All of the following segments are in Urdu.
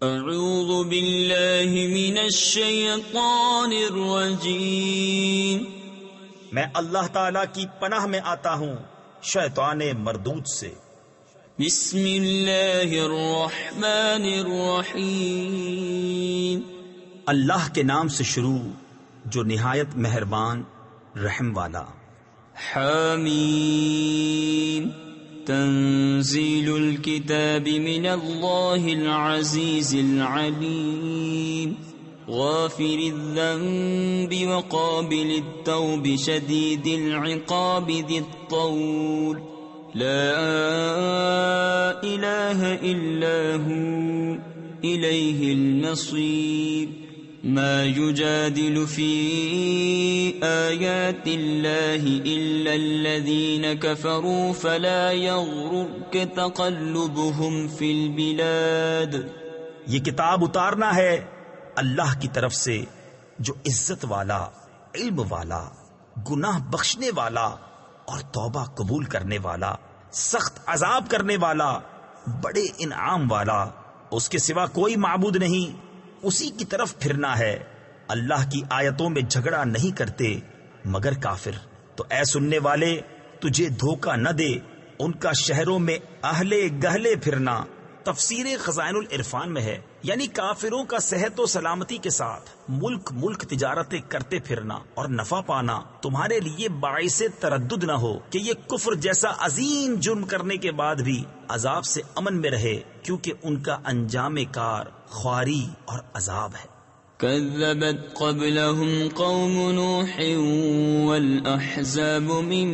اعوذ باللہ من الشیطان الرجیم، میں اللہ تعالی کی پناہ میں آتا ہوں شیطان مردود سے۔ بسم اللہ الرحمن الرحیم، اللہ کے نام سے شروع جو نہایت مہربان رحم والا۔ حامیم، تنزیل الکتاب من اللہ العزیز العلیم، غافر الذنب وقابل التوب شدید العقاب ذی الطول، لا الہ الا ہو الیہ المصیر، ما يجادل في آيات الله إلا الذين كفروا فلا يغررك تقلبهم في البلاد۔ یہ کتاب اتارنا ہے اللہ کی طرف سے جو عزت والا، علم والا، گناہ بخشنے والا اور توبہ قبول کرنے والا، سخت عذاب کرنے والا، بڑے انعام والا، اس کے سوا کوئی معبود نہیں، اسی کی طرف پھرنا ہے۔ اللہ کی آیتوں میں جھگڑا نہیں کرتے مگر کافر۔ تو اے سننے والے، تجھے دھوکہ نہ دے ان کا شہروں میں اہل گہلے پھرنا۔ تفسیر خزائن العرفان میں ہے، یعنی کافروں کا صحت و سلامتی کے ساتھ ملک تجارتیں کرتے پھرنا اور نفع پانا تمہارے لیے باعث تردد نہ ہو کہ یہ کفر جیسا عظیم جرم کرنے کے بعد بھی عذاب سے امن میں رہے، کیونکہ ان کا انجام کار خواری اور عذاب ہے۔ كذبت قبلهم قوم نوح والأحزاب من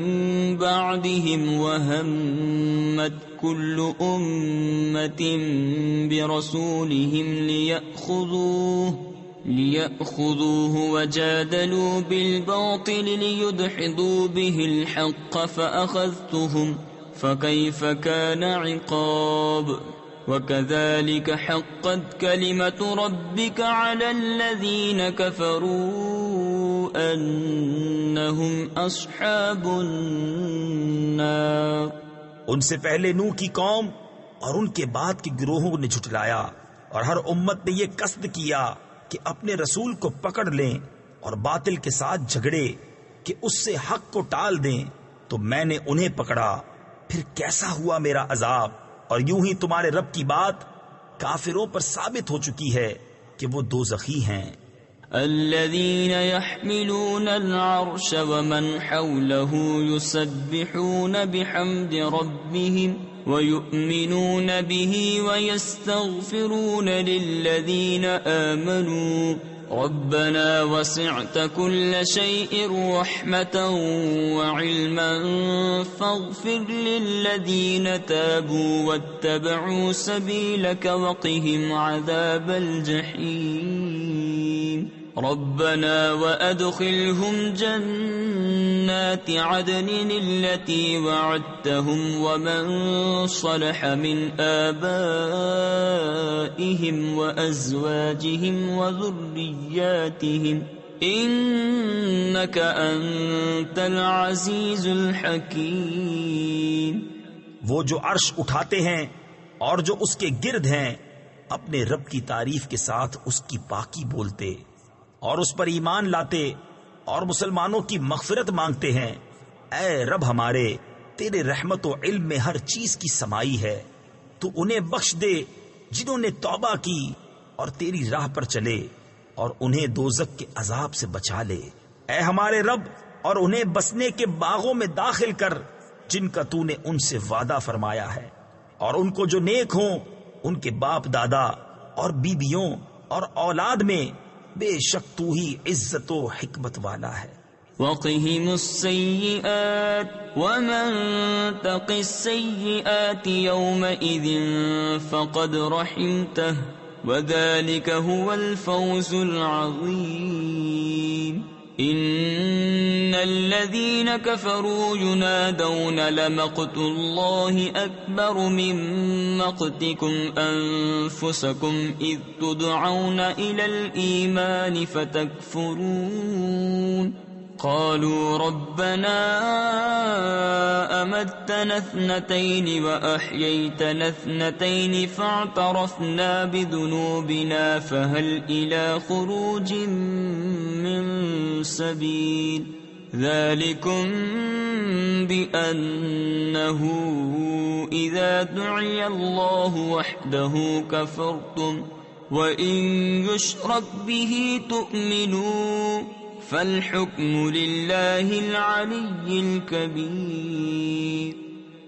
بعدهم وهمت كل أمة برسولهم ليأخذوه وجادلوا بالباطل ليدحضوا به الحق فأخذتهم فكيف كان عقاب، وَكَذَلِكَ حَقَّتْ كَلِمَةُ رَبِّكَ عَلَى الَّذِينَ كَفَرُوا أَنَّهُمْ أَصْحَابُ النَّارِ۔ ان سے پہلے نوح کی قوم اور ان کے بعد کے گروہوں نے جھٹلایا، اور ہر امت نے یہ قصد کیا کہ اپنے رسول کو پکڑ لیں اور باطل کے ساتھ جھگڑے کہ اس سے حق کو ٹال دیں، تو میں نے انہیں پکڑا، پھر کیسا ہوا میرا عذاب۔ اور یوں ہی تمہارے رب کی بات کافروں پر ثابت ہو چکی ہے کہ وہ دوزخی ہیں۔ الذين يحملون العرش ومن حوله يسبحون بحمد ربهم ويؤمنون به ويستغفرون للذين آمنوا ربنا وسعت كل شيء رحمة وعلما فاغفر للذين تابوا واتبعوا سبيلك وقهم عذاب الجحيم ربنا وأدخلهم جنات عدن التي وعدتهم ومن صلح من آبائهم وأزواجهم وذرياتهم إنك أنت العزيز الحكيم۔ وہ جو عرش اٹھاتے ہیں اور جو اس کے گرد ہیں اپنے رب کی تعریف کے ساتھ اس کی پاکی بولتے اور اس پر ایمان لاتے اور مسلمانوں کی مغفرت مانگتے ہیں۔ اے رب ہمارے، تیرے رحمت و علم میں ہر چیز کی سمائی ہے، تو انہیں بخش دے جنہوں نے توبہ کی اور تیری راہ پر چلے، اور انہیں دوزخ کے عذاب سے بچا لے۔ اے ہمارے رب، اور انہیں بسنے کے باغوں میں داخل کر جن کا تو نے ان سے وعدہ فرمایا ہے، اور ان کو جو نیک ہوں ان کے باپ دادا اور بیویوں اور اولاد میں، بے شک تو ہی عزت و حکمت والا ہے۔ وقهم السيئات ومن تق السيئات يومئذ فقد رحمته وذلك هو الفوز العظيم۔ ان الذين كفروا ينادون لمقت الله اكبر من مقتكم انفسكم اذ تدعون الى الايمان فتكفرون قالوا ربنا أمتنا اثنتين وأحييتنا اثنتين فاعترفنا بذنوبنا فهل إلى خروج من سبيل ذلكم بأنه إذا دعي الله وحده كفرتم وإن يشرك به تؤمنوا فالحكم للہ العلی الکبیر۔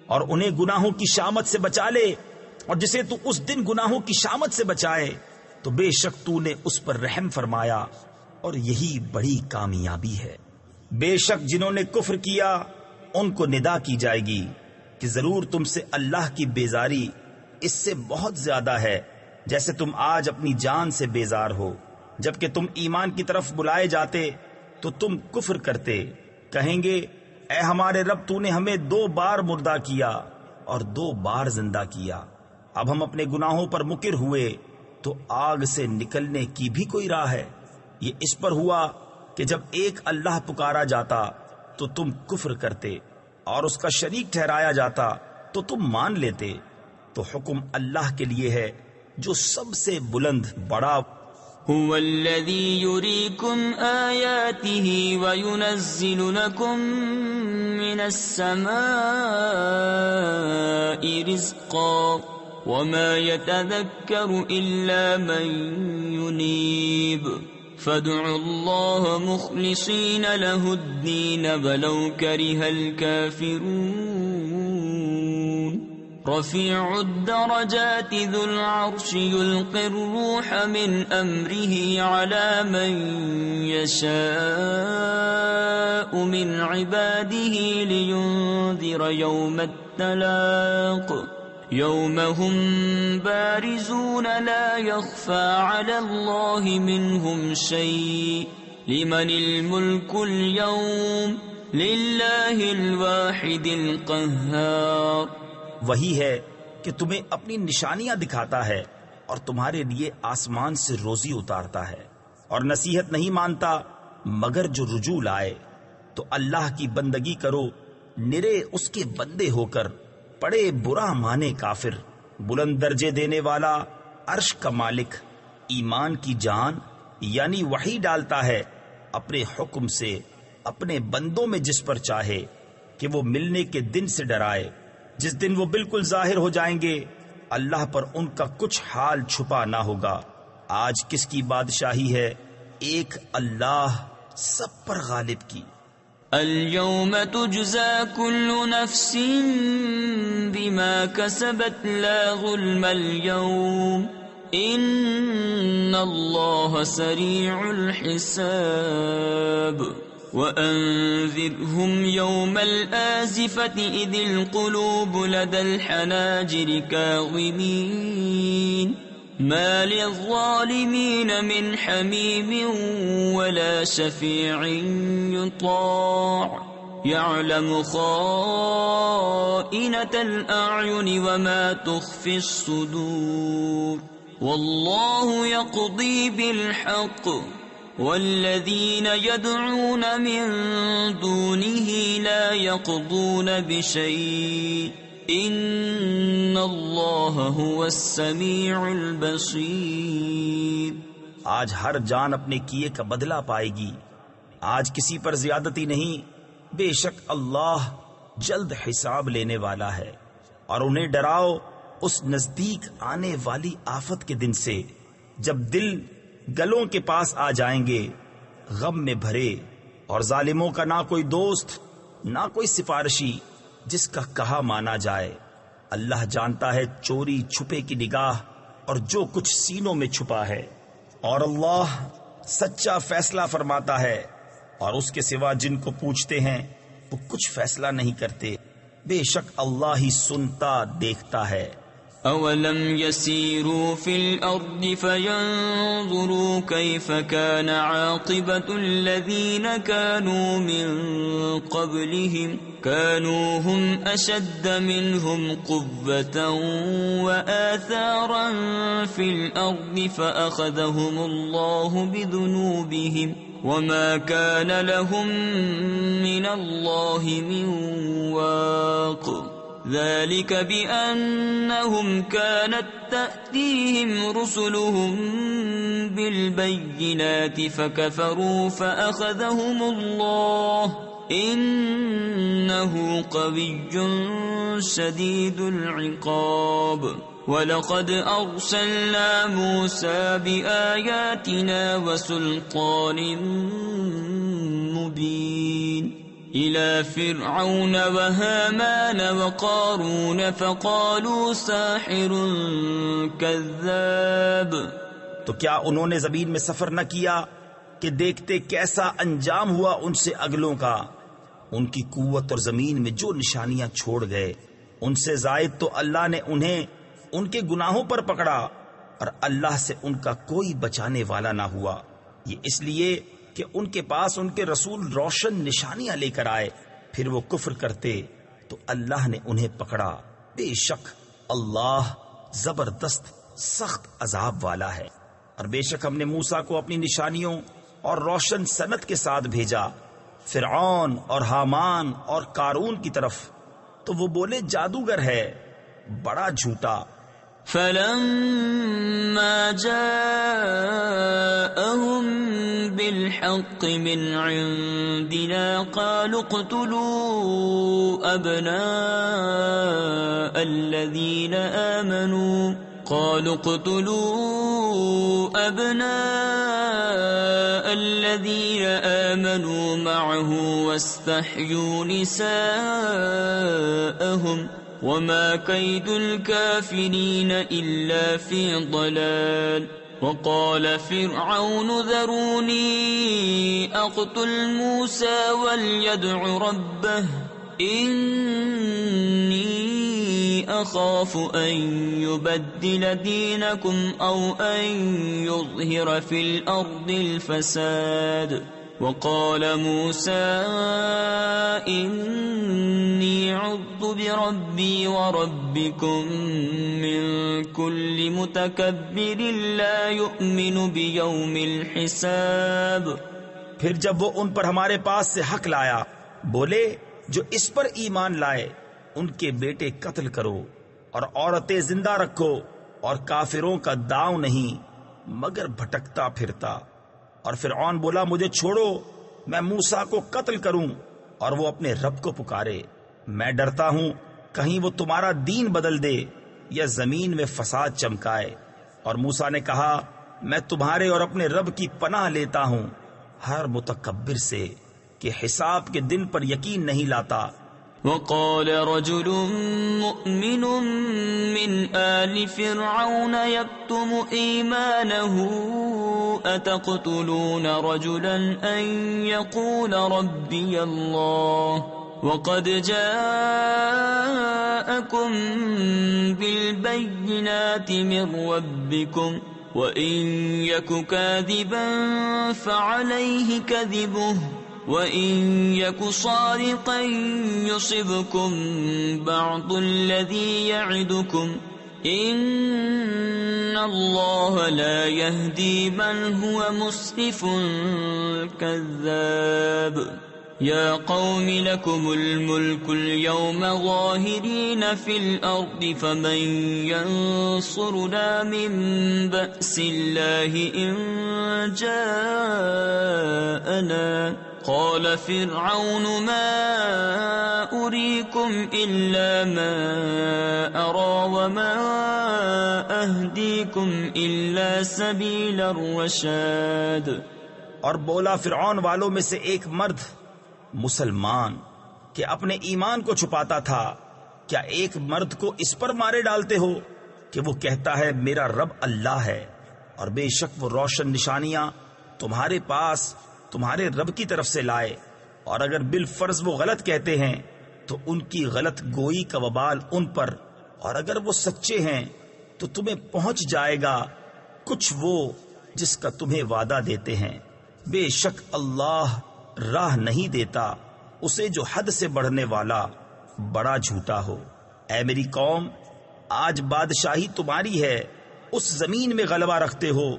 اور انہیں گناہوں کی شامت سے بچا لے، اور جسے تو اس دن گناہوں کی شامت سے بچائے تو بے شک تو نے اس پر رحم فرمایا، اور یہی بڑی کامیابی ہے۔ بے شک جنہوں نے کفر کیا ان کو ندا کی جائے گی کہ ضرور تم سے اللہ کی بیزاری اس سے بہت زیادہ ہے جیسے تم آج اپنی جان سے بیزار ہو، جبکہ تم ایمان کی طرف بلائے جاتے تو تم کفر کرتے۔ کہیں گے اے ہمارے رب تو نے ہمیں 2 بار مردہ کیا اور 2 بار زندہ کیا، اب ہم اپنے گناہوں پر مقر ہوئے تو آگ سے نکلنے کی بھی کوئی راہ ہے؟ یہ اس پر ہوا کہ جب ایک اللہ پکارا جاتا تو تم کفر کرتے، اور اس کا شریک ٹھہرایا جاتا تو تم مان لیتے۔ تو حکم اللہ کے لیے ہے جو سب سے بلند بڑا۔ هو الذي يريكم آياته وينزل لكم من السماء رزقا وما يتذكر إلا من ينيب فادعوا الله مخلصين له الدين ولو كره الكافرون رفيع الدرجات ذو العرش يلقي الروح من أمره على من يشاء من عباده لينذر يوم التلاق يوم هم بارزون لا يخفى على الله منهم شيء لمن الملك اليوم لله الواحد القهار۔ وہی ہے کہ تمہیں اپنی نشانیاں دکھاتا ہے اور تمہارے لیے آسمان سے روزی اتارتا ہے، اور نصیحت نہیں مانتا مگر جو رجوع لائے۔ تو اللہ کی بندگی کرو نرے اس کے بندے ہو کر، پڑے برا مانے کافر۔ بلند درجے دینے والا عرش کا مالک ایمان کی جان یعنی وحی ڈالتا ہے اپنے حکم سے اپنے بندوں میں جس پر چاہے کہ وہ ملنے کے دن سے ڈرائے، جس دن وہ بالکل ظاہر ہو جائیں گے۔ اللہ پر ان کا کچھ حال چھپا نہ ہوگا۔ آج کس کی بادشاہی ہے؟ ایک اللہ سب پر غالب کی۔ اليوم تجزى كل نفس بما كسبت لا ظلم اليوم ان الله سريع الحساب وأنذرهم يوم الآزفة إذ القلوب لدى الحناجر كاظمين ما للظالمين من حميم ولا شفيع يطاع يعلم خائنة الأعين وما تخفي الصدور والله يقضي بالحق والذين يدعون من دونه لا يقضون بشيء ان اللہ هو السمیع البصیر۔ آج ہر جان اپنے کیے کا بدلہ پائے گی، آج کسی پر زیادتی نہیں، بے شک اللہ جلد حساب لینے والا ہے۔ اور انہیں ڈراؤ اس نزدیک آنے والی آفت کے دن سے جب دل گلوں کے پاس آ جائیں گے غم میں بھرے، اور ظالموں کا نہ کوئی دوست نہ کوئی سفارشی جس کا کہا مانا جائے۔ اللہ جانتا ہے چوری چھپے کی نگاہ اور جو کچھ سینوں میں چھپا ہے، اور اللہ سچا فیصلہ فرماتا ہے، اور اس کے سوا جن کو پوچھتے ہیں وہ کچھ فیصلہ نہیں کرتے، بے شک اللہ ہی سنتا دیکھتا ہے۔ اولم يسيروا في الارض فينظروا كيف كان عاقبة الذين كانوا من قبلهم كانوا هم اشد منهم قوة واثارا في الارض فاخذهم الله بذنوبهم وما كان لهم من الله من واق ذلك بأنهم كانت تأتيهم رسلهم بالبينات فكفروا فأخذهم الله إنه قوي شديد العقاب وَلَقَدْ أَرْسَلْنَا مُوسَى بِآيَاتِنَا وَسُلْطَانٍ مُبِينٍ إِلَى فِرْعَوْنَ وَهَامَانَ وَقَارُونَ فَقَالُوا سَاحِرٌ كَذَّابٌ۔ تو کیا انہوں نے زمین میں سفر نہ کیا کہ دیکھتے کیسا انجام ہوا ان سے اگلوں کا؟ ان کی قوت اور زمین میں جو نشانیاں چھوڑ گئے، ان سے زائد تو اللہ نے انہیں ان کے گناہوں پر پکڑا، اور اللہ سے ان کا کوئی بچانے والا نہ ہوا۔ یہ اس لیے کہ ان کے پاس ان کے رسول روشن نشانیاں لے کر آئے، پھر وہ کفر کرتے تو اللہ نے انہیں پکڑا۔ بے شک اللہ زبردست سخت عذاب والا ہے۔ اور بے شک ہم نے موسیٰ کو اپنی نشانیوں اور روشن سند کے ساتھ بھیجا فرعون اور حامان اور قارون کی طرف، تو وہ بولے جادوگر ہے، بڑا جھوٹا۔ فَلَمَّا جَاءَهُم بِالْحَقِّ مِنْ عِنْدِنَا قَالُوا اقْتُلُوا أَبْنَاءَ الَّذِينَ آمَنُوا مَعَهُ وَاسْتَحْيُوا نِسَاءَهُمْ وما كيد الكافرين إلا في ضلال۔ وقال فرعون ذروني أقتل موسى وليدع ربه إني أخاف أن يبدل دينكم أو أن يظهر في الأرض الفساد۔ وقال موسى إني عذت بربي وربكم من كل متكبر لا يؤمن بيوم الحساب۔ پھر جب وہ ان پر ہمارے پاس سے حق لایا، بولے جو اس پر ایمان لائے ان کے بیٹے قتل کرو اور عورتیں زندہ رکھو، اور کافروں کا داؤں نہیں مگر بھٹکتا پھرتا۔ اور فرعون بولا مجھے چھوڑو، میں موسیٰ کو قتل کروں، اور وہ اپنے رب کو پکارے۔ میں ڈرتا ہوں کہیں وہ تمہارا دین بدل دے یا زمین میں فساد چمکائے۔ اور موسیٰ نے کہا میں تمہارے اور اپنے رب کی پناہ لیتا ہوں ہر متکبر سے کہ حساب کے دن پر یقین نہیں لاتا۔ وقال رجل مؤمن من آل فرعون يكتم إيمانه أتقتلون رجلا أن يقول ربي الله وقد جاءكم بالبينات من ربكم وإن يك كاذبا فعليه كذبه وَإِن يَكُ صَادِقًا يُصِبْكُم بَعْضُ الَّذِي يَعِدُكُمْ إِنَّ اللَّهَ لَا يَهْدِي مَنْ هُوَ مُسْرِفٌ كَذَّابٌ۔ يَا قَوْمِ لَكُمُ الْمُلْكُ الْيَوْمَ ظَاهِرِينَ فِي الْأَرْضِ فَمَنْ يَنصُرُنَا مِنْ بَأْسِ اللَّهِ إِنْ جَاءَنَا؟ قال فرعون ما أريكم إلا ما أرى وما أهديكم إلا سبيل الرشاد۔ اور بولا فرعون والوں میں سے ایک مرد مسلمان کہ اپنے ایمان کو چھپاتا تھا، کیا ایک مرد کو اس پر مارے ڈالتے ہو کہ وہ کہتا ہے میرا رب اللہ ہے، اور بے شک وہ روشن نشانیاں تمہارے پاس تمہارے رب کی طرف سے لائے، اور اگر بالفرض وہ غلط کہتے ہیں تو ان کی غلط گوئی کا وبال ان پر، اور اگر وہ سچے ہیں تو تمہیں پہنچ جائے گا کچھ وہ جس کا تمہیں وعدہ دیتے ہیں۔ بے شک اللہ راہ نہیں دیتا اسے جو حد سے بڑھنے والا بڑا جھوٹا ہو۔ اے میری قوم، آج بادشاہی تمہاری ہے، اس زمین میں غلبہ رکھتے ہو،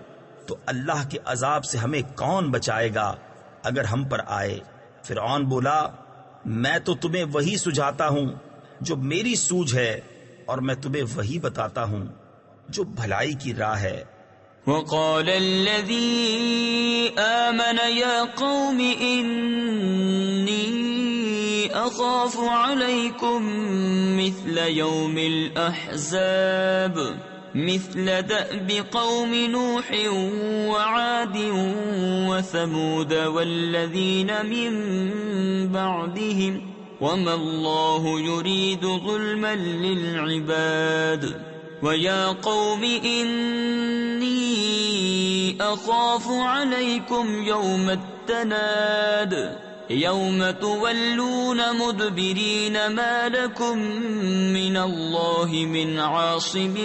تو اللہ کے عذاب سے ہمیں کون بچائے گا؟ اگر ہم پر آئے۔ فرعون بولا میں تو تمہیں وہی سجھاتا ہوں جو میری سوجھ ہے، اور میں تمہیں وہی بتاتا ہوں جو بھلائی کی راہ ہے۔ وقال الذي آمن يا قوم إني أخاف عليكم مثل يوم الأحزاب مثل دأب قوم نوح وعاد وثمود والذين من بعدهم وما الله يريد ظلما للعباد ويا قوم إني أخاف عليكم يوم التناد يوم تولون مدبرين ما لكم من الله من عاصم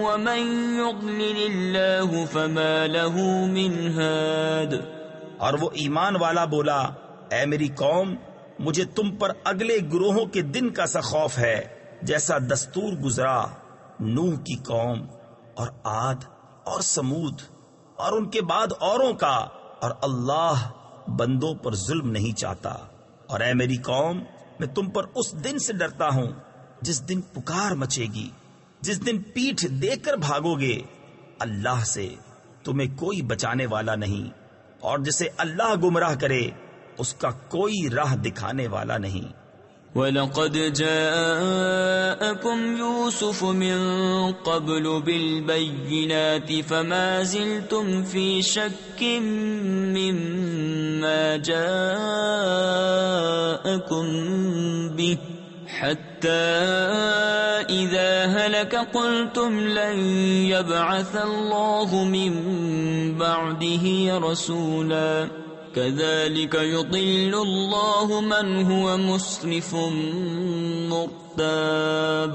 ومن يضلل الله فما له من هاد۔ اور وہ ایمان والا بولا اے میری قوم، مجھے تم پر اگلے گروہوں کے دن کا سا خوف ہے جیسا دستور گزرا نوح کی قوم اور عاد اور سمود اور ان کے بعد اوروں کا، اور اللہ بندوں پر ظلم نہیں چاہتا۔ اور اے میری قوم، میں تم پر اس دن سے ڈرتا ہوں جس دن پکار مچے گی، جس دن پیٹھ دے کر بھاگو گے، اللہ سے تمہیں کوئی بچانے والا نہیں، اور جسے اللہ گمراہ کرے اس کا کوئی راہ دکھانے والا نہیں۔ وَلَقَدْ جَاءَكُمْ يُوسُفُ مِنْ قَبْلُ بِالْبَيِّنَاتِ فَمَا زِلْتُمْ فِي شَكٍّ مِّمَّا جَاءَكُمْ بِهِ حَتَّى إِذَا هَلَكَ قُلْتُمْ لَنْ يَبْعَثَ اللَّهُ مِنْ بَعْدِهِ رَسُولًا كذلك يضل الله من هو مسرف مرتاب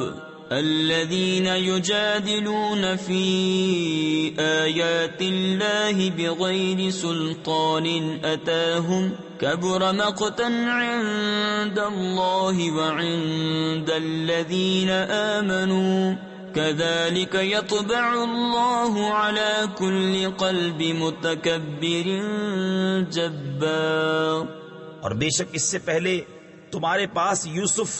الذين يجادلون في آيات الله بغير سلطان أتاهم كبر مقتا عند الله وعند الذين آمنوا كذلك يطبع الله على كل قلب متكبر جبار۔ اور بے شک اس سے پہلے تمہارے پاس یوسف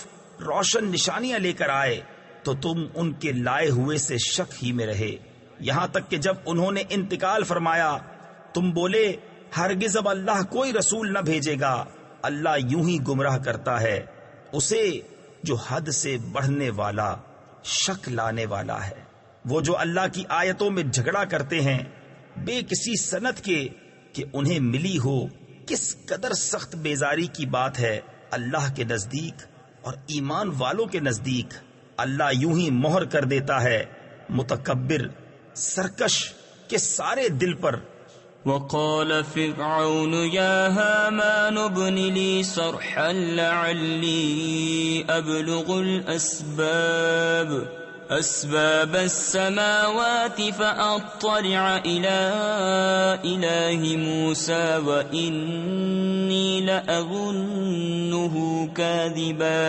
روشن نشانیاں لے کر آئے تو تم ان کے لائے ہوئے سے شک ہی میں رہے، یہاں تک کہ جب انہوں نے انتقال فرمایا تم بولے ہرگز اب اللہ کوئی رسول نہ بھیجے گا، اللہ یوں ہی گمراہ کرتا ہے اسے جو حد سے بڑھنے والا شک لانے والا ہے۔ وہ جو اللہ کی آیتوں میں جھگڑا کرتے ہیں بے کسی سند کے کہ انہیں ملی ہو، کس قدر سخت بیزاری کی بات ہے اللہ کے نزدیک اور ایمان والوں کے نزدیک۔ اللہ یوں ہی مہر کر دیتا ہے متکبر سرکش کے سارے دل پر۔ وقال فرعون يا هامان ابن لي صرحا لعلي أبلغ أسباب السماوات فأطلع إلى إله موسى وإني لأظنه كاذبا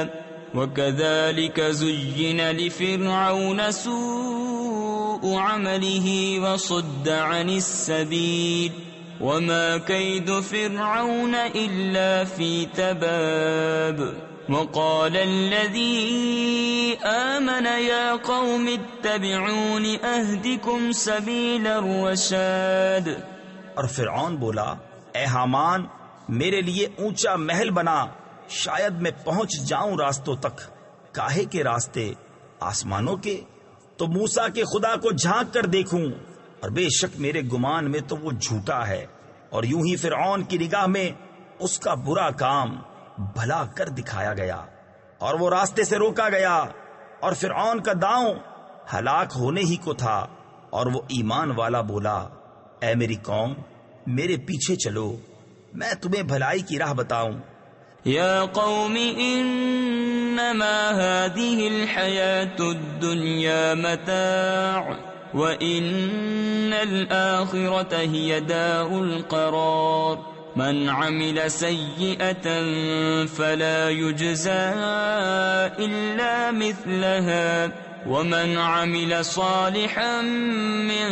وكذلك زين لفرعون سوء عمله وصد عن السبيل وما كيد فرعون إلا في تباب وقال الذي آمن يا قوم اتبعون أهدكم سبيل الرشاد۔ اور فرعون بولا اے حامان میرے لیے اونچا محل بنا، شاید میں پہنچ جاؤں راستوں تک۔ کاہے کے راستے؟ آسمانوں کے؟ تو موسیٰ کے خدا کو جھانک کر دیکھوں، اور بے شک میرے گمان میں تو وہ جھوٹا ہے۔ اور یوں ہی فرعون کی نگاہ میں اس کا برا کام بھلا کر دکھایا گیا، اور وہ راستے سے روکا گیا، اور فرعون کا داؤں ہلاک ہونے ہی کو تھا۔ اور وہ ایمان والا بولا اے میری قوم میرے پیچھے چلو، میں تمہیں بھلائی کی راہ بتاؤں۔ يا قوم إنما هذه الحياة الدنيا متاع وإن الآخرة هي دار القرار من عمل سيئة فلا يجزى إلا مثلها ومن عمل صالحا من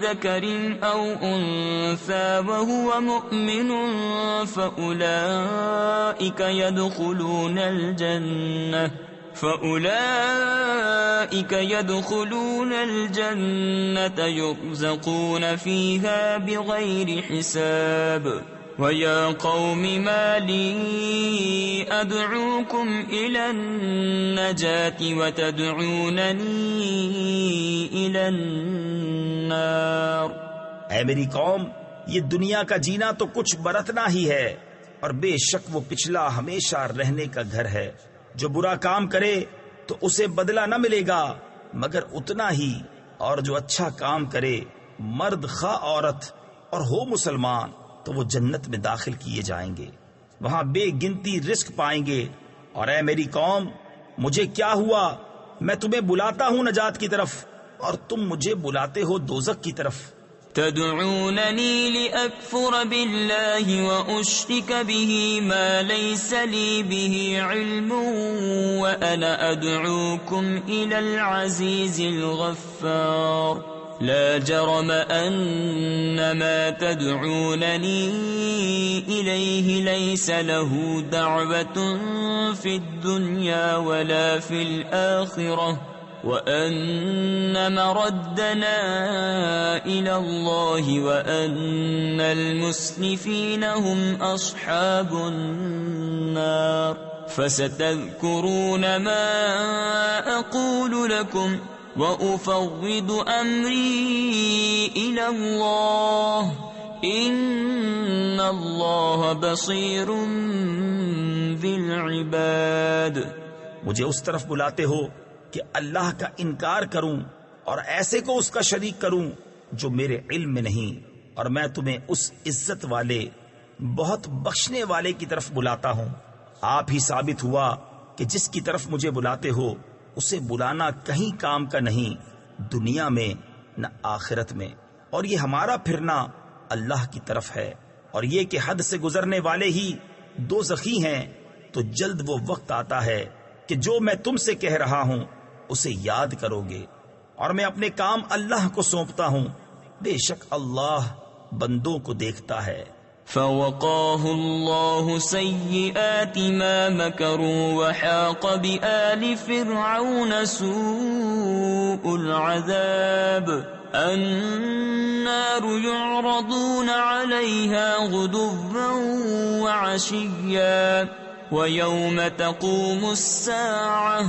ذكر أو أنثى وهو مؤمن فأولئك يدخلون الجنة يرزقون فيها بغير حساب وَيَا قَوْمِ مَا لِي أَدْعُوكُمْ إِلَى النَّجَاةِ وَتَدْعُونَنِي إِلَى النَّارِ۔ اے میری قوم، یہ دنیا کا جینا تو کچھ برتنا ہی ہے، اور بے شک وہ پچھلا ہمیشہ رہنے کا گھر ہے۔ جو برا کام کرے تو اسے بدلہ نہ ملے گا مگر اتنا ہی، اور جو اچھا کام کرے مرد خواہ عورت اور ہو مسلمان تو وہ جنت میں داخل کیے جائیں گے، وہاں بے گنتی رزق پائیں گے۔ اور اے میری قوم، مجھے کیا ہوا؟ میں تمہیں بلاتا ہوں نجات کی طرف اور تم مجھے بلاتے ہو دوزخ کی طرف۔ تدعونني لأكفر بالله وأشرك به ما ليس لي به علم وأنا أدعوكم إلى العزيز الغفار۔ لا جرم أن ما تدعونني إليه ليس له دعوة في الدنيا ولا في الآخرة وأن مردنا إلى الله وأن المسرفين هم أصحاب النار۔ فستذكرون ما أقول لكم وَأُفَوِّضُ أَمْرِي إِلَى اللَّهِ إِنَّ اللَّهَ بَصِيرٌ بِالْعِبَادِ۔ مجھے اس طرف بلاتے ہو کہ اللہ کا انکار کروں اور ایسے کو اس کا شریک کروں جو میرے علم میں نہیں، اور میں تمہیں اس عزت والے بہت بخشنے والے کی طرف بلاتا ہوں۔ آپ ہی ثابت ہوا کہ جس کی طرف مجھے بلاتے ہو اسے بلانا کہیں کام کا نہیں، دنیا میں نہ آخرت میں، اور یہ ہمارا پھرنا اللہ کی طرف ہے، اور یہ کہ حد سے گزرنے والے ہی دوزخی ہیں۔ تو جلد وہ وقت آتا ہے کہ جو میں تم سے کہہ رہا ہوں اسے یاد کرو گے، اور میں اپنے کام اللہ کو سونپتا ہوں، بے شک اللہ بندوں کو دیکھتا ہے۔ فوقاه الله سيئات ما مكروا وحاق بآل فرعون سوء العذاب۔ النار يعرضون عليها غدوا وعشيا ويوم تقوم الساعة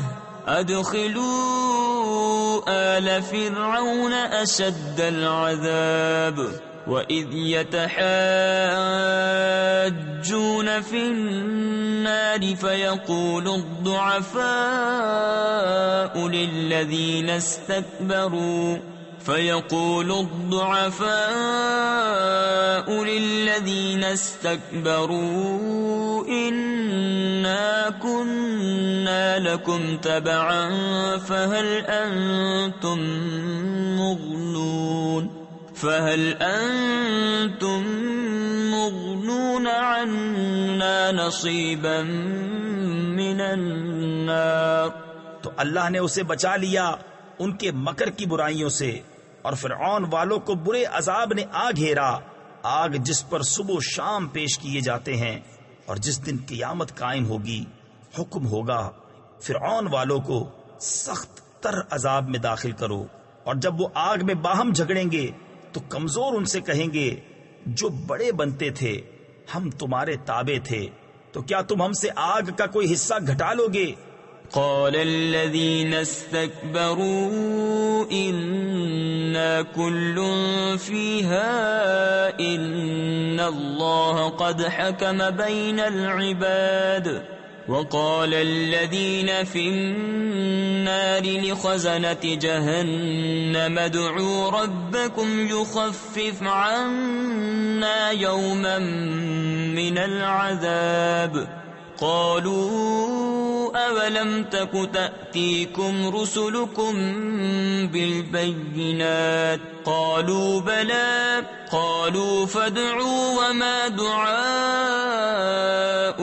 أدخلوا آل فرعون أشد العذاب۔ وَإِذْ يَتَحَاجُّونَ فِي النَّارِ فَيَقُولُ الضُّعَفَاءُ لِلَّذِينَ اسْتَكْبَرُوا إِنَّا كُنَّا لَكُمْ تَبَعًا فَهَلْ أَنْتُمْ مُغْنُونَ عَنَّا نَصِيبًا مِنَ النَّارِ۔ تو اللہ نے اسے بچا لیا ان کے مکر کی برائیوں سے، اور فرعون والوں کو برے عذاب نے آ گھیرا، آگ جس پر صبح و شام پیش کیے جاتے ہیں، اور جس دن قیامت قائم ہوگی حکم ہوگا فرعون والوں کو سخت تر عذاب میں داخل کرو۔ اور جب وہ آگ میں باہم جھگڑیں گے تو کمزور ان سے کہیں گے جو بڑے بنتے تھے ہم تمہارے تابع تھے، تو کیا تم ہم سے آگ کا کوئی حصہ گھٹا لو گے؟ قال الذين استكبروا إنا كل فيها إن الله قد حكم بين العباد۔ وقال الذين في النار لخزنة جهنم ادعوا ربكم يخفف عنا يوما من العذاب۔ قالوا أولم تك تأتيكم رسلكم بالبينات؟ قالوا بلى۔ قالوا فادعوا وما دعاء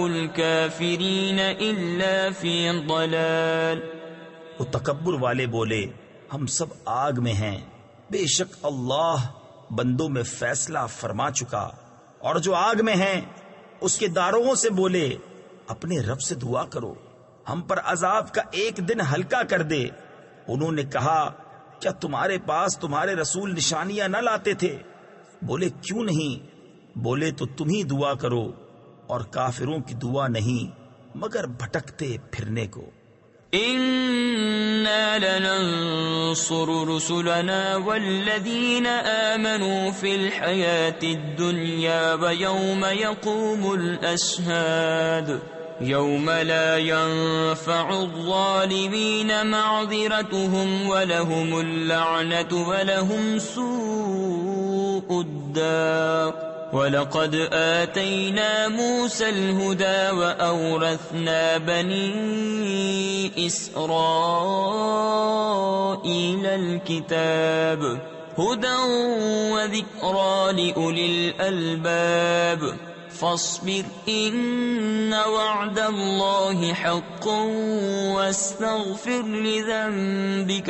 الكافرين إلا في ضلال۔ وہ تکبر والے بولے ہم سب آگ میں ہیں، بے شک اللہ بندوں میں فیصلہ فرما چکا۔ اور جو آگ میں ہیں اس کے داروغوں سے بولے اپنے رب سے دعا کرو ہم پر عذاب کا ایک دن ہلکا کر دے۔ انہوں نے کہا کیا تمہارے پاس تمہارے رسول نشانیاں نہ لاتے تھے؟ بولے کیوں نہیں؟ بولے تو تم ہی دعا کرو، اور کافروں کی دعا نہیں مگر بھٹکتے پھرنے کو۔ إنا لننصر رسلنا والذين آمنوا في الحياة الدنيا ويوم يقوم الأشهاد يوم لا ينفع الظالمين معذرتهم ولهم اللعنة ولهم سوء الدار وَلَقَدْ آتَيْنَا مُوسَى الْهُدَى وَأَوْرَثْنَا بَنِي إِسْرَائِيلَ الْكِتَابَ هُدًى وَذِكْرَى لِأُولِي الْأَلْبَابِ فَاصْبِرْ إِنَّ وَعْدَ اللَّهِ حَقٌّ وَاسْتَغْفِرْ لِذَنبِكَ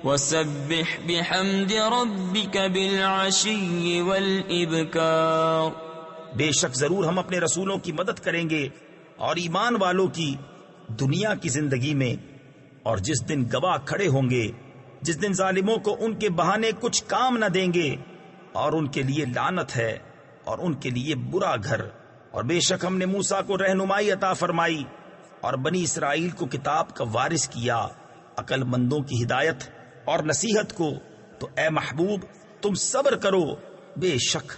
وَسَبِّحْ بِحَمْدِ رَبِّكَ بِالْعَشِيِّ وَالْإِبْكَارِ۔ بے شک ضرور ہم اپنے رسولوں کی مدد کریں گے اور ایمان والوں کی دنیا کی زندگی میں، اور جس دن گواہ کھڑے ہوں گے، جس دن ظالموں کو ان کے بہانے کچھ کام نہ دیں گے، اور ان کے لیے لعنت ہے اور ان کے لیے برا گھر۔ اور بے شک ہم نے موسیٰ کو رہنمائی عطا فرمائی اور بنی اسرائیل کو کتاب کا وارث کیا، عقل مندوں کی ہدایت اور نصیحت کو۔ تو اے محبوب تم صبر کرو، بے شک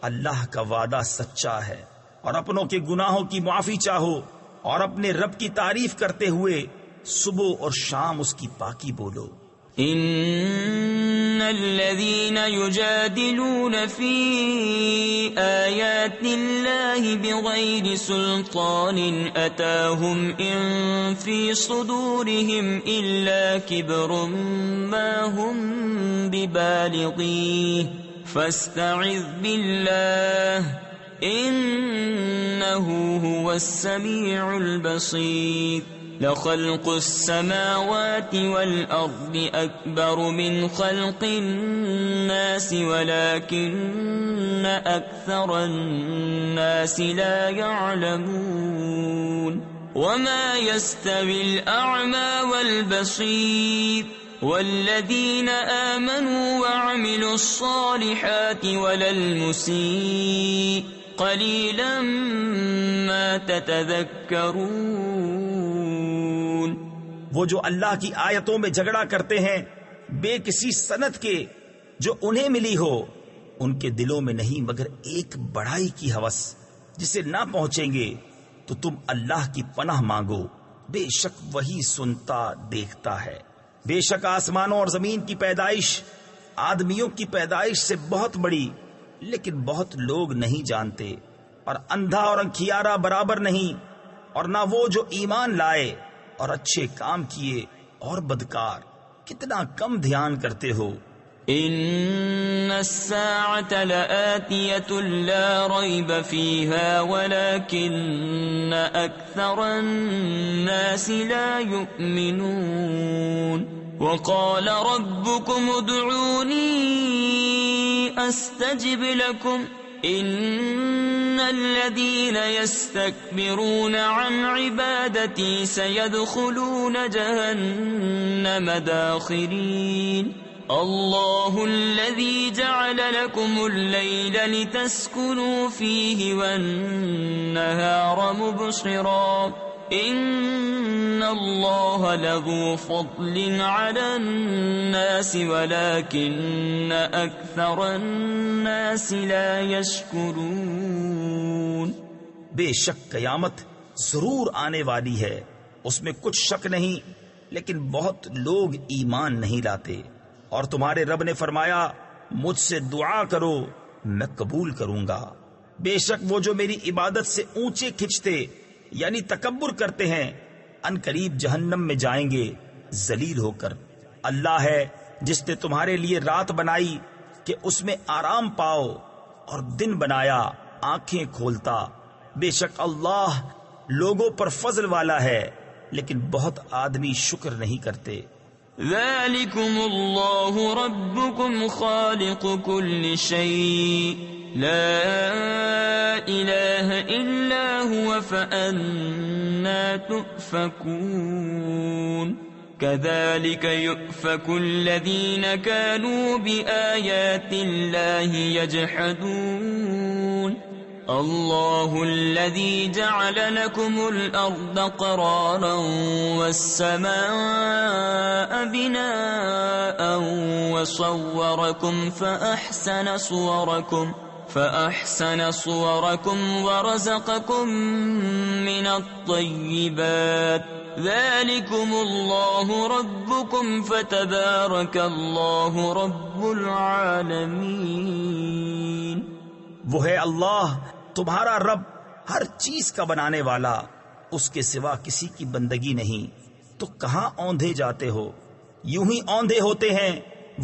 اللہ کا وعدہ سچا ہے۔ اور اپنوں کے گناہوں کی معافی چاہو اور اپنے رب کی تعریف کرتے ہوئے صبح اور شام اس کی پاکی بولو۔ ان الذين يجادلون في آيات الله بغير سلطان أتاهم إن في صدورهم إلا كبر ما هم ببالغيه فاستعذ بالله إنه هو السميع البصير لخلق السماوات والأرض أكبر من خلق الناس ولكن أكثر الناس لا يعلمون وما يستوي الأعمى والبصير والذين آمنوا وعملوا الصالحات ولا المسيء قليلا ما تتذكرون۔ وہ جو اللہ کی آیتوں میں جھگڑا کرتے ہیں بے کسی سند کے جو انہیں ملی ہو، ان کے دلوں میں نہیں مگر ایک بڑائی کی ہوس جسے نہ پہنچیں گے، تو تم اللہ کی پناہ مانگو، بے شک وہی سنتا دیکھتا ہے۔ بے شک آسمانوں اور زمین کی پیدائش آدمیوں کی پیدائش سے بہت بڑی، لیکن بہت لوگ نہیں جانتے۔ اور اندھا اور انکھیارا برابر نہیں، اور نہ وہ جو ایمان لائے اور اچھے کام کیے اور بدکار کتنا کم دھیان کرتے ہو۔ ان الساعة لآتية لا ريب فيها ولكن اكثر الناس لا يؤمنون وقال ربكم ادعوني استجب لكم ان الذين يستكبرون عن عبادتي سيدخلون جهنم داخرين الله الذي جعل لكم الليل لتسكنوا فيه والنهار مبصرا ان الله لذو فضل على الناس ولكن اكثر الناس لا يشكرون۔ بے شک قیامت ضرور آنے والی ہے، اس میں کچھ شک نہیں، لیکن بہت لوگ ایمان نہیں لاتے۔ اور تمہارے رب نے فرمایا مجھ سے دعا کرو میں قبول کروں گا۔ بے شک وہ جو میری عبادت سے اونچے کھچتے یعنی تکبر کرتے ہیں ان قریب جہنم میں جائیں گے ذلیل ہو کر۔ اللہ ہے جس نے تمہارے لیے رات بنائی کہ اس میں آرام پاؤ اور دن بنایا آنکھیں کھولتا۔ بے شک اللہ لوگوں پر فضل والا ہے لیکن بہت آدمی شکر نہیں کرتے۔ ذالکم اللہ ربکم خالق کل شیء لا الہ الا هو فأنا تؤفکون كذلك يؤفك الذين كانوا بآيات الله يجحدون الله الذي جعل لكم الأرض قرارا والسماء بناء وصوركم فأحسن صوركم ورزقكم من الطيبات ذلكم الله ربكم فتبارك الله رب العالمين۔ وہ ہے اللہ تمہارا رب، ہر چیز کا بنانے والا، اس کے سوا کسی کی بندگی نہیں، تو کہاں اوندھے جاتے ہو؟ یوں ہی اوندھے ہوتے ہیں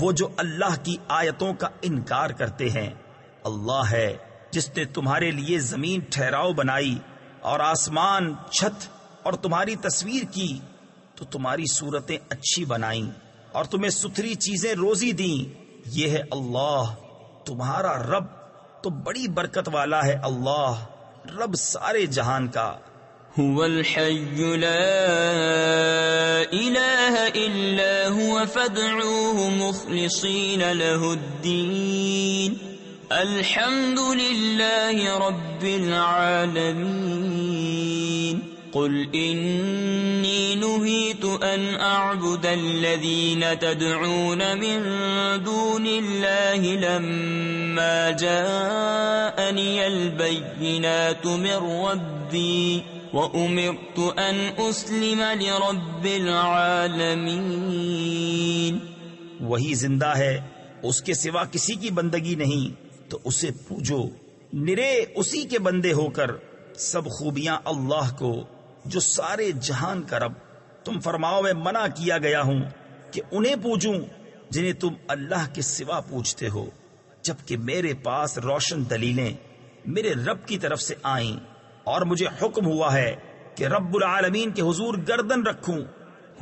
وہ جو اللہ کی آیتوں کا انکار کرتے ہیں۔ اللہ ہے جس نے تمہارے لیے زمین ٹھہراؤ بنائی اور آسمان چھت اور تمہاری تصویر کی، تو تمہاری صورتیں اچھی بنائیں اور تمہیں ستھری چیزیں روزی دیں۔ یہ ہے اللہ تمہارا رب، تو بڑی برکت والا ہے اللہ، رب سارے جہان کا۔ هو الحي لا إله إلا هو فادعوه مخلصين له الدين الحمد لله رب العالمين۔ قل إني نهيت أن أعبد الذين تدعون من دون الله لما جاءني البينات من ربي وأمرت أن أسلم لرب العالمين۔ وہی زندہ ہے، اس کے سوا کسی کی بندگی نہیں، تو اسے پوجو، نرے اسی کے بندے ہو کر۔ سب خوبیاں اللہ کو جو سارے جہان کا رب۔ تم فرماؤ میں منع کیا گیا ہوں کہ انہیں پوجوں جنہیں تم اللہ کے سوا پوجتے ہو، جبکہ میرے پاس روشن دلیلیں میرے رب کی طرف سے آئیں، اور مجھے حکم ہوا ہے کہ رب العالمین کے حضور گردن رکھوں۔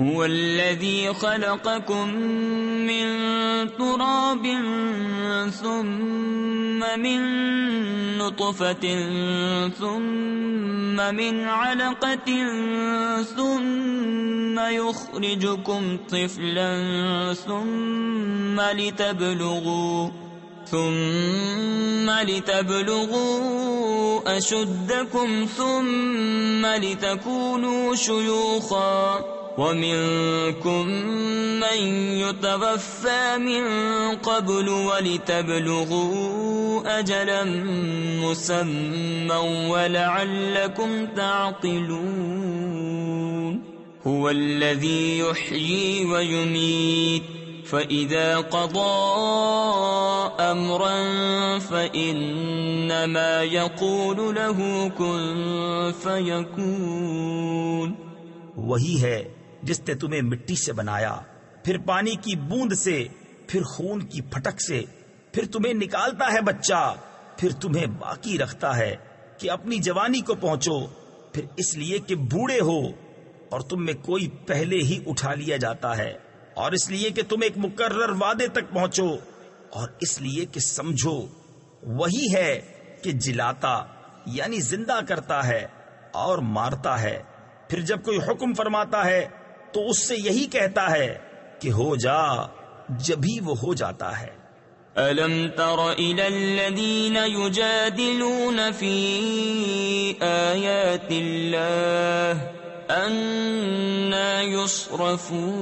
هو الذي خلقكم من تراب ثم من نطفة ثم من علقة ثم يخرجكم طفلا ثم لتبلغوا أشدكم ثم لتكونوا شيوخا ومنكم من يتوفى من قبل ولتبلغوا أجلا مسمى ولعلكم تعقلون۔ هو الذي يحيي ويميت فإذا قضى أمرا فإنما يقول له كن فيكون۔ وہی ہے جس نے تمہیں مٹی سے بنایا، پھر پانی کی بوند سے، پھر خون کی پھٹک سے، پھر تمہیں نکالتا ہے بچہ، پھر تمہیں باقی رکھتا ہے کہ اپنی جوانی کو پہنچو، پھر اس لیے کہ بوڑھے ہو اور تم میں کوئی پہلے ہی اٹھا لیا جاتا ہے، اور اس لیے کہ تم ایک مقرر وعدے تک پہنچو، اور اس لیے کہ سمجھو وہی ہے کہ جلاتا یعنی زندہ کرتا ہے اور مارتا ہے، پھر جب کوئی حکم فرماتا ہے تو اس سے یہی کہتا ہے کہ ہو جا، جبھی وہ ہو جاتا ہے۔ أَلَمْ تَرَ إِلَى الَّذِينَ يُجَادِلُونَ فِي آيَاتِ اللَّهِ أَنَّى يُصْرَفُونَ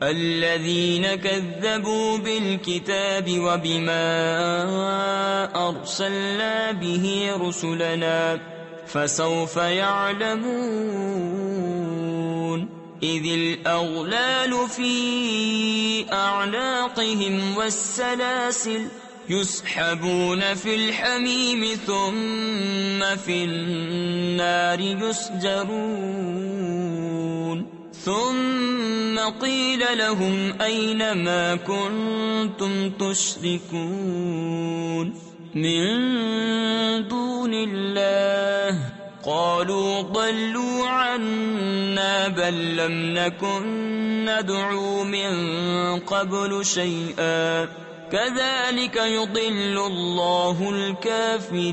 الَّذِينَ كَذَّبُوا بِالْكِتَابِ وَبِمَا أَرْسَلْنَا بِهِ رُسُلَنَا فسوف يعلمون إذ الأغلال في أعناقهم والسلاسل يسحبون في الحميم ثم في النار يسجرون ثم قيل لهم أين ما كنتم تشركون من دون الله قالوا ضلوا عنا بل لم نكن ندعو من قبل شيئا كذلك يضل الله الكافرين۔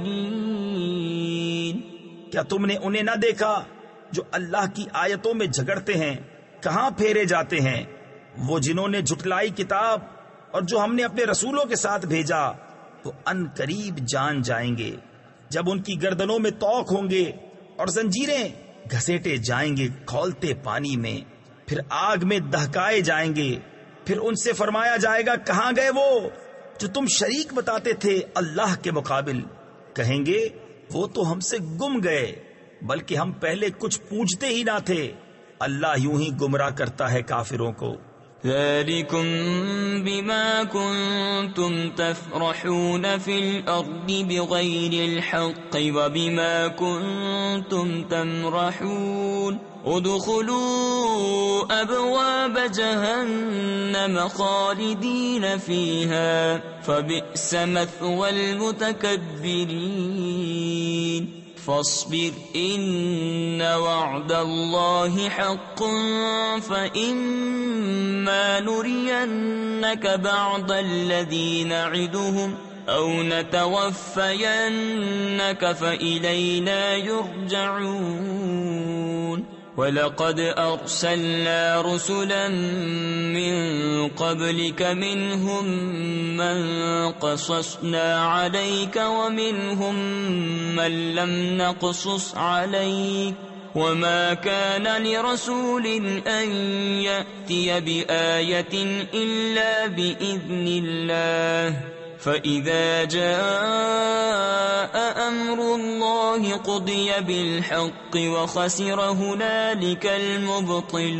کیا تم نے انہیں نہ دیکھا جو اللہ کی آیتوں میں جھگڑتے ہیں؟ کہاں پھیرے جاتے ہیں وہ جنہوں نے جھٹلائی کتاب اور جو ہم نے اپنے رسولوں کے ساتھ بھیجا، وہ ان قریب جان جائیں گے جب ان کی گردنوں میں توق ہوں گے اور زنجیریں گھسیٹے جائیں گے کھولتے پانی میں، پھر آگ میں دہکائے جائیں گے، پھر ان سے فرمایا جائے گا کہاں گئے وہ جو تم شریک بتاتے تھے اللہ کے مقابل؟ کہیں گے وہ تو ہم سے گم گئے، بلکہ ہم پہلے کچھ پوچھتے ہی نہ تھے۔ اللہ یوں ہی گمراہ کرتا ہے کافروں کو۔ ذلكم بما كنتم تفرحون في الأرض بغير الحق وبما كنتم تمرحون ادخلوا أبواب جهنم خالدين فيها فبئس مثوى المتكبرين فاصبر إن وعد الله حق فإما نرينك بعض الذي نعدهم أو نتوفينك فإلينا يرجعون وَلَقَدْ أَرْسَلْنَا رُسُلًا مِّن قَبْلِكَ مِنْهُمْ مَنْ قَصَصْنَا عَلَيْكَ وَمِنْهُمْ مَنْ لَمْ نَقْصُصْ عَلَيْكَ وَمَا كَانَ لِرَسُولٍ أَنْ يَأْتِيَ بِآيَةٍ إِلَّا بِإِذْنِ اللَّهِ فَإِذَا جَاءَ أَمْرُ اللَّهِ قُضِيَ بِالْحَقِّ وَخَسِرَ هُنَالِكَ الْمُبْطِلُونَ۔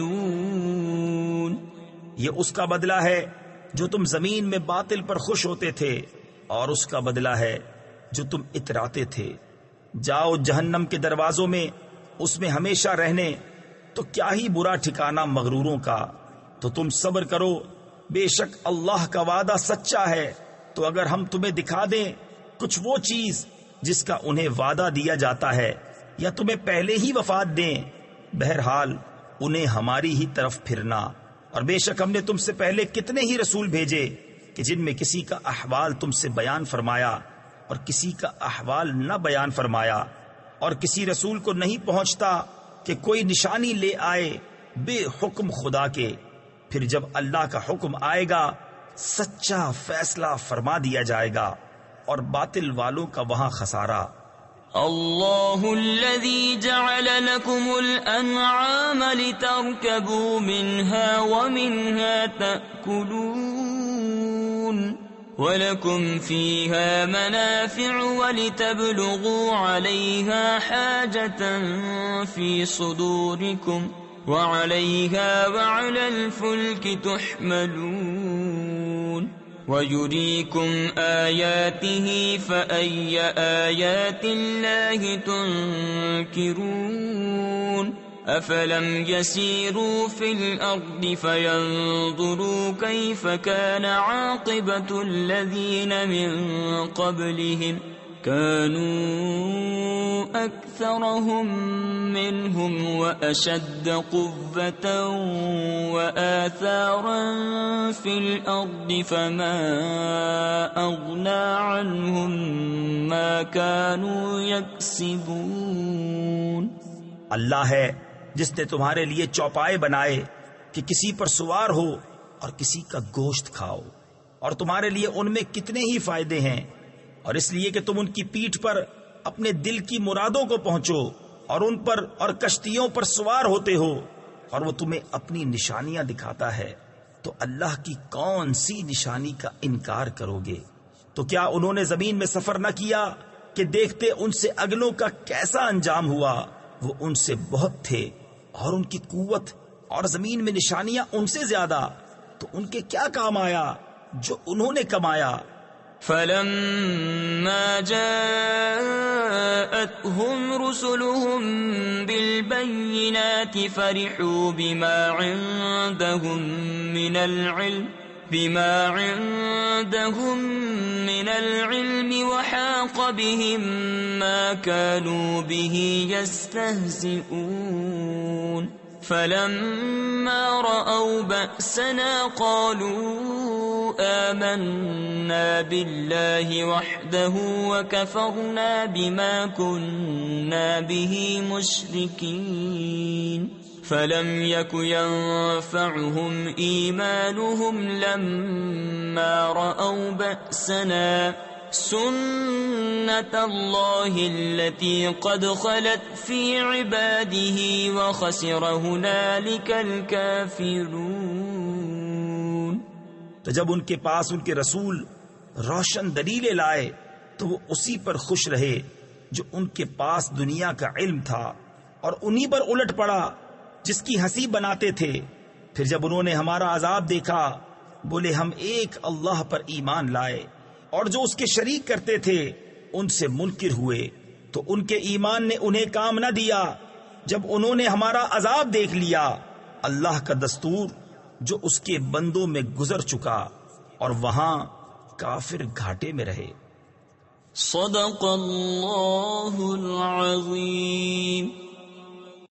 یہ اس کا بدلہ ہے جو تم زمین میں باطل پر خوش ہوتے تھے، اور اس کا بدلہ ہے جو تم اتراتے تھے۔ جاؤ جہنم کے دروازوں میں، اس میں ہمیشہ رہنے، تو کیا ہی برا ٹھکانہ مغروروں کا۔ تو تم صبر کرو، بے شک اللہ کا وعدہ سچا ہے۔ تو اگر ہم تمہیں دکھا دیں کچھ وہ چیز جس کا انہیں وعدہ دیا جاتا ہے، یا تمہیں پہلے ہی وفات دیں، بہرحال انہیں ہماری ہی طرف پھرنا۔ اور بے شک ہم نے تم سے پہلے کتنے ہی رسول بھیجے کہ جن میں کسی کا احوال تم سے بیان فرمایا اور کسی کا احوال نہ بیان فرمایا، اور کسی رسول کو نہیں پہنچتا کہ کوئی نشانی لے آئے بے حکم خدا کے۔ پھر جب اللہ کا حکم آئے گا سچا فیصلہ فرما دیا جائے گا، اور باطل والوں کا وہاں خسارہ۔ اللہ الذي جعل لكم الانعام لتركبوا منها ومنها تأكلون ولكم فيها منافع ولتبلغوا عليها حاجة في صدوركم وعليها وعلى الفلك تحملون ويريكم آياته فأي آيات الله تنكرون أفلم يسيروا في الأرض فينظروا كيف كان عاقبة الذين من قبلهم كانوا أكثرهم منهم وأشد قوة وآثارا في الأرض فما أغنى عنهم ما كانوا يكسبون۔ اللہ ہے جس نے تمہارے لیے چوپائے بنائے کہ کسی پر سوار ہو اور کسی کا گوشت کھاؤ، اور تمہارے لیے ان میں کتنے ہی فائدے ہیں، اور اس لیے کہ تم ان کی پیٹھ پر اپنے دل کی مرادوں کو پہنچو، اور ان پر اور کشتیوں پر سوار ہوتے ہو، اور وہ تمہیں اپنی نشانیاں دکھاتا ہے، تو اللہ کی کون سی نشانی کا انکار کرو گے؟ تو کیا انہوں نے زمین میں سفر نہ کیا کہ دیکھتے ان سے اگلوں کا کیسا انجام ہوا؟ وہ ان سے بہت تھے، اور ان کی قوت اور زمین میں نشانیاں ان سے زیادہ، تو ان کے کیا کام آیا جو انہوں نے کمایا؟ فَلَمَّا جَاءَتْهُمْ رُسُلُهُم بِالْبَيِّنَاتِ فَرِحُوا بِمَا عِندَهُم مِّنَ من العلم وحاق بهم ما كانوا به يستهزئون فلما رأوا بأسنا قالوا آمنا بالله وحده وكفرنا بما كنا به مشركين فلم يك ينفعهم إيمانهم لما رأوا بأسنا سنة الله التي قد خلت في عباده وخسر هنالك الكافرون. تو جب ان کے پاس ان کے رسول روشن دلیلیں لائے تو وہ اسی پر خوش رہے جو ان کے پاس دنیا کا علم تھا اور انہی پر الٹ پڑا جس کی ہنسی بناتے تھے. پھر جب انہوں نے ہمارا عذاب دیکھا بولے ہم ایک اللہ پر ایمان لائے اور جو اس کے شریک کرتے تھے ان سے منکر ہوئے تو ان کے ایمان نے انہیں کام نہ دیا. جب انہوں نے ہمارا عذاب دیکھ لیا اللہ کا دستور جو اس کے بندوں میں گزر چکا اور وہاں کافر گھاٹے میں رہے. صدق اللہ العظیم.